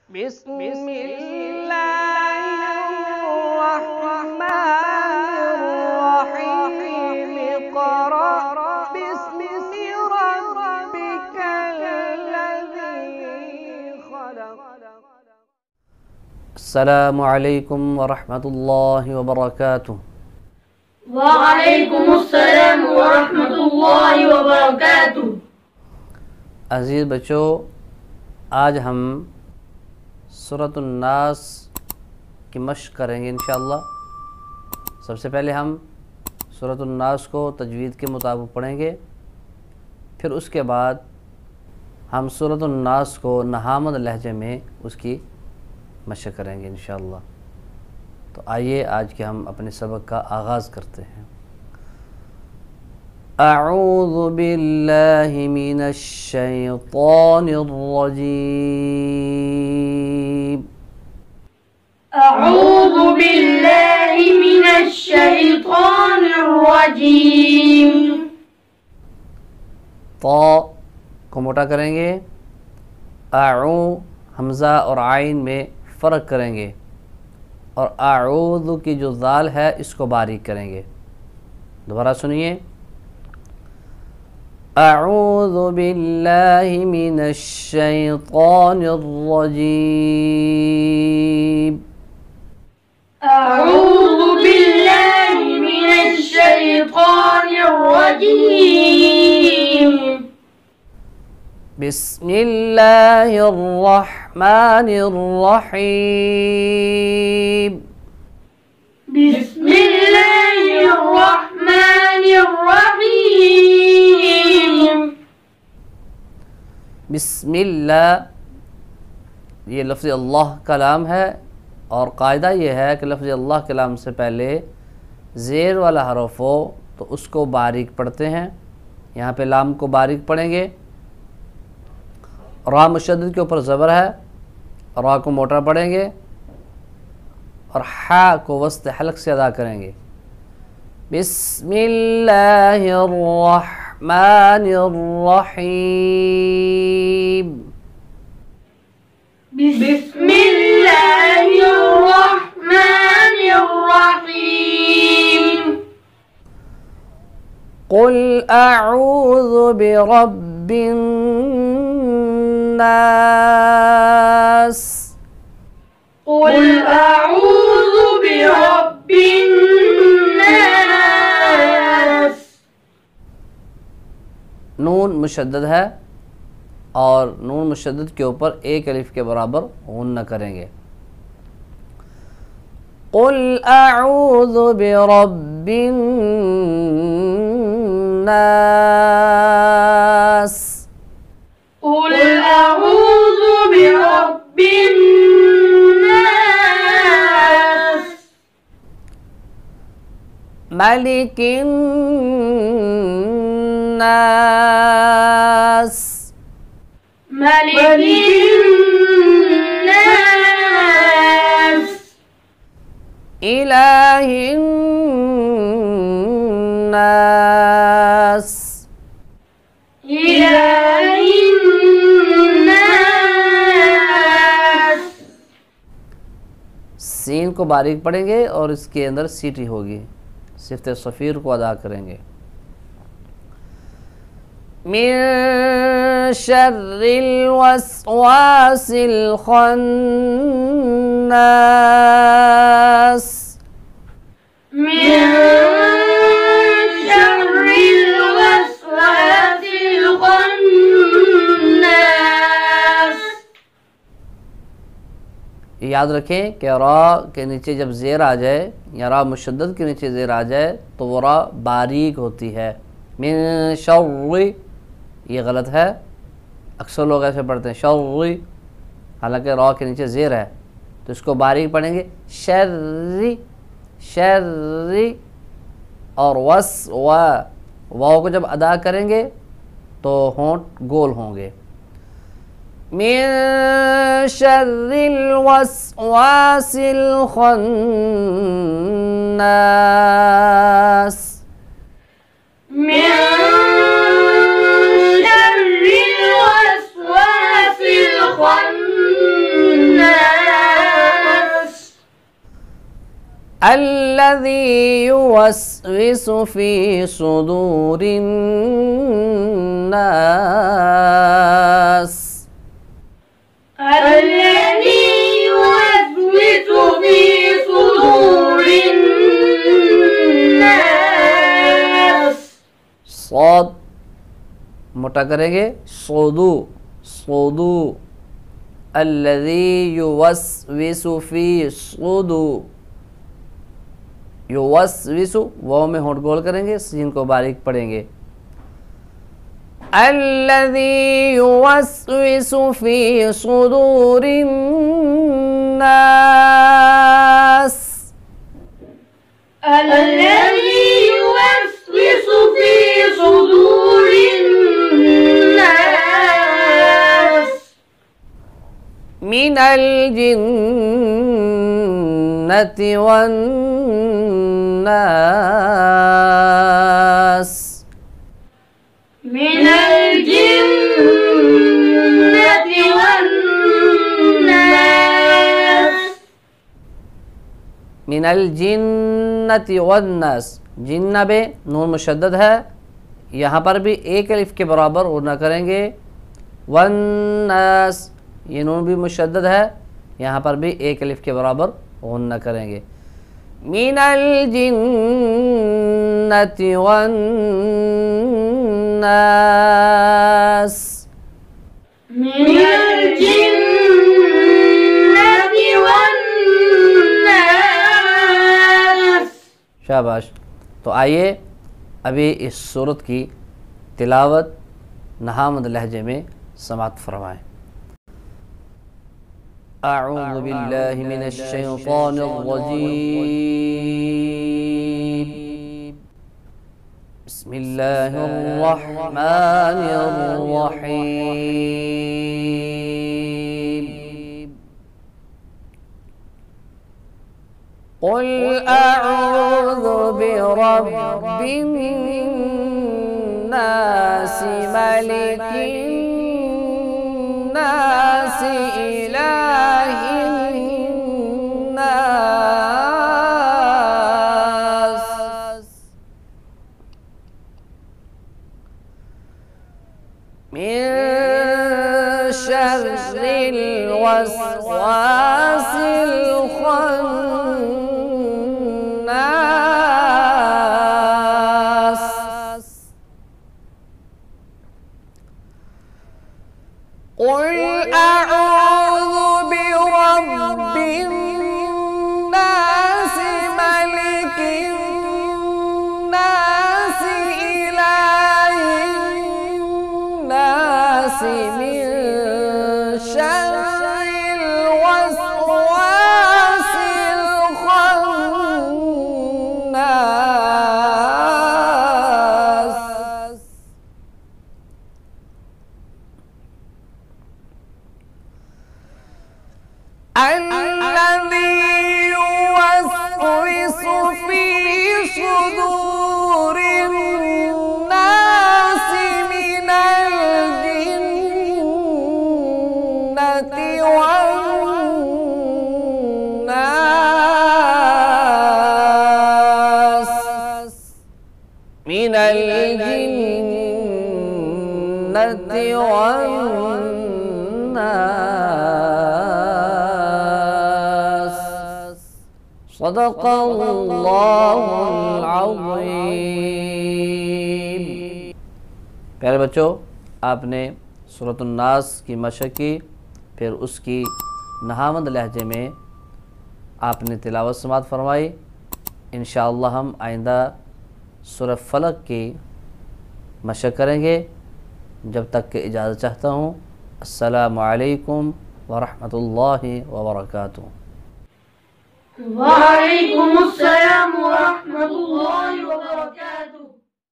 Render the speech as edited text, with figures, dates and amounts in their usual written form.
बिस्मिल्लाहिर्रहमानिर्रहीम इक़रा बिस्मि रब्बिकल्लज़ी खलक़। अस्सलामु अलैकुम वरहमतुल्लाहि वबरकातुहू। वालेकुमुस्सलाम वरहमतुल्लाहि वबरकातुहू। अज़ीज़ बच्चों, आज हम सूरतुन नास की मश्क करेंगे इंशाअल्लाह। सबसे पहले हम सूरतुन नास को तजवीद के मुताबिक पढ़ेंगे, फिर उसके बाद हम सूरतुन नास को नहामद लहजे में उसकी मश्क करेंगे इंशाअल्लाह। तो आइए आज के हम अपने सबक का आगाज़ करते हैं। अऊज़ु बिल्लाहि मिनश शैतानिर रजीम। अऊज़ु बिल्लाहि मिनश शैतानिर रजीम। तो को मोटा करेंगे, आऊ हमज़ा और आइन में फ़र्क करेंगे, और आऊज़ु की जो ज़ाल है इसको बारीक करेंगे। दोबारा सुनिए, अऊज़ु बिल्लाहि मिनश शैतानिर रजीम। अऊज़ु बिल्लाहि मिनश शैतानिर रजीम। बिस्मिल्लाहिर्रहमानिर्रहीम। बिस्मिल्लाहिर्रहमानिर्रहीम। बिस्मिल्लाह ये लफ्ज़ अल्लाह कलाम है, और कायदा ये है कि लफ्ज़ अल्लाह कलाम से पहले ज़ेर वाला हरफ हो तो उसको बारीक पढ़ते हैं। यहाँ पे लाम को बारीक पढ़ेंगे, रा मुशद्दद के ऊपर ज़बर है, रा को मोटा पढ़ेंगे, और हा को वस्त हलक से अदा करेंगे। बिस्मिल्लाहिर्रहमानिर्रहीम। बिस्मिल्लाहिर्रहमानिर्रहीम। क़ुल अऊज़ु बिरब्बिन नास। क़ुल अऊज़ु बिरब्बिन नास। नून मुशद्दद है, और नून मुशद्दद के ऊपर एक अलिफ के बराबर गुन्ना करेंगे। क़ुल अऊज़ु बिरब्बिन नास। क़ुल अऊज़ु बिरब्बिन नास। मलिकिन नास। मलिकिन नास। इलाहिन नास। इलाहिन नास। सीन को बारीक पढ़ेंगे और इसके अंदर सीटी होगी, सिफ्त सफ़ीर को अदा करेंगे। मिन शर्रिल वस्वासिल खन्नास। मिन शर्रिल वस्वासिल खन्नास। याद रखें कि रा के नीचे जब ज़ेर आ जाए, या रा मुशद्दद के नीचे ज़ेर आ जाए, तो वो रा बारीक होती है। मिन शर्रि ये गलत है, अक्सर लोग ऐसे पढ़ते हैं शर्रि, हालांकि रा के नीचे ज़ेर है, तो इसको बारीक पढ़ेंगे शर्रि शर्रि। और वस वाव को जब अदा करेंगे तो होंठ गोल होंगे। मिन शर्रिल वस्वासिल खन्नास। मिन शर्रिल वस्वासिल खन्नास। अल्लज़ी युवस्विसु फ़ी सुदूरिन नास। الذي يوسوس في صدور الناس। सौद मोटा करेंगे, सोदू सोदू। अल्लज़ी युवस्विसु फ़ी सुदू, युवस्विसु वाव में होंठ गोल करेंगे, सीन को बारीक पढ़ेंगे। अल्लज़ी युवस्विसु फ़ी सुदूरिन नास। الذي يوسوس في صدور الناس मिनल जिन्नति वन्नास। من الجنة والناس। मिनल जिन्नति वन्नास। जिन्ना बे नून मुशद्दद है, यहाँ पर भी एक अलिफ के बराबर और न करेंगे। वन्नास ये नून भी मुशद्दद है, यहाँ पर भी एक अलिफ के बराबर और न करेंगे। मिनल जिन्नति वन्नास। من الجنة والناس। शाबाश। तो आइए अभी इस सूरत की तिलावत नहामद लहजे में समाअत फरमाएं। अऊज़ु बिल्लाहि मिनश शैतानिर रजीम। बिस्मिल्लाहिर रहमानिर रहीम। क़ुल अऊज़ु बिरब्बिन नास मलिकिन नास इलाहिन नास मिन शर्रिल वस्वासिल खन्नास। क़ुल अऊज़ु बिरब्बिन नास मलिकिन नास इलाहिन नास मिन शर्रिल वस्वासिल खन्नास। الذي يوسوس في صدور الناس من الجنة والناس من الجنة والناस। सदक़ल्लाहुल अज़ीम। प्यारे बच्चों, आपने सूरत नास की मशक़ की, फिर उसकी नहामद लहजे में आपने तिलावत समाअत फरमाई। इंशाअल्लाह हम आइंदा सूरह फलक की मशक़ करेंगे। जब तक के इजाज़त चाहता हूँ। अस्सलामु अलैकुम व रहमतुल्लाहि व बरकातुहू। वअलैकुमुस्सलाम व रहमतुल्लाहि व बरकातुहू।